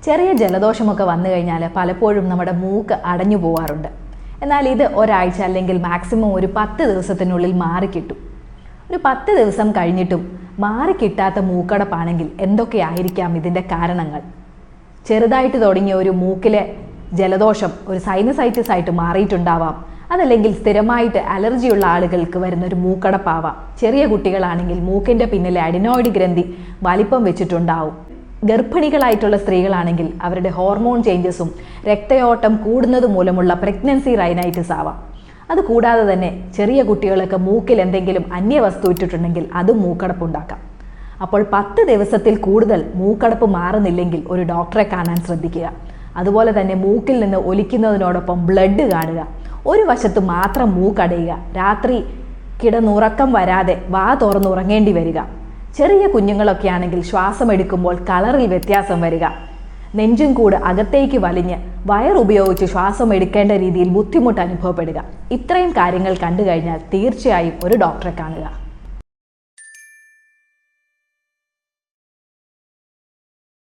ചെറിയ ജലദോഷമൊക്കെ വന്നു കഴിഞ്ഞാൽ പലപ്പോഴും നമ്മുടെ മൂക്ക് അടഞ്ഞു പോവാറുണ്ട്. എന്നാൽ ഇത് ഒരാഴ്ച അല്ലെങ്കിൽ മാക്സിമം ഒരു 10 ദിവസത്തിനുള്ളിൽ മാറിക്കിട്ടും. ഒരു 10 ദിവസം കഴിഞ്ഞിട്ടും മാറിക്കിട്ടാത്ത മൂക്കടപ്പാണെങ്കിൽ എന്തൊക്കെയായിരിക്കാം ഇതിൻ്റെ കാരണങ്ങൾ? ചെറുതായിട്ട് തുടങ്ങിയ ഒരു മൂക്കിലെ ജലദോഷം ഒരു സൈനസൈറ്റിസ് ആയിട്ട് മാറിയിട്ടുണ്ടാവാം. അതല്ലെങ്കിൽ സ്ഥിരമായിട്ട് അലർജിയുള്ള ആളുകൾക്ക് വരുന്ന ഒരു മൂക്കടപ്പാവാം. ചെറിയ കുട്ടികളാണെങ്കിൽ മൂക്കിൻ്റെ പിന്നിലെ അഡിനോയിഡ് ഗ്രന്ഥി വലിപ്പം വെച്ചിട്ടുണ്ടാവും. ഗർഭിണികളായിട്ടുള്ള സ്ത്രീകളാണെങ്കിൽ അവരുടെ ഹോർമോൺ ചേഞ്ചസും രക്തയോട്ടം കൂടുന്നത് മൂലമുള്ള പ്രഗ്നൻസി റൈനൈറ്റിസ് ആവാം. അതുകൂടാതെ തന്നെ ചെറിയ കുട്ടികളൊക്കെ മൂക്കിൽ എന്തെങ്കിലും അന്യവസ്തു ഇട്ടിട്ടുണ്ടെങ്കിൽ അതും മൂക്കടപ്പുണ്ടാക്കാം. അപ്പോൾ 10 ദിവസത്തിൽ കൂടുതൽ മൂക്കടപ്പ് മാറുന്നില്ലെങ്കിൽ ഒരു ഡോക്ടറെ കാണാൻ ശ്രദ്ധിക്കുക. അതുപോലെ തന്നെ മൂക്കിൽ നിന്ന് ഒലിക്കുന്നതിനോടൊപ്പം ബ്ലഡ് കാണുക. ഒരു വശത്ത് മാത്രം മൂക്കടയുക. രാത്രി കിടന്നുറക്കം വരാതെ വാ തുറന്നുറങ്ങേണ്ടി വരിക. ചെറിയ കുഞ്ഞുങ്ങളൊക്കെ ആണെങ്കിൽ ശ്വാസം എടുക്കുമ്പോൾ കളറിൽ വ്യത്യാസം വരിക. നെഞ്ചും കൂട് അകത്തേക്ക് വലിഞ്ഞ് വയറുപയോഗിച്ച് ശ്വാസം എടുക്കേണ്ട രീതിയിൽ ബുദ്ധിമുട്ട് അനുഭവപ്പെടുക. ഇത്രയും കാര്യങ്ങൾ കണ്ടു കഴിഞ്ഞാൽ തീർച്ചയായും ഒരു ഡോക്ടറെ കാണുക.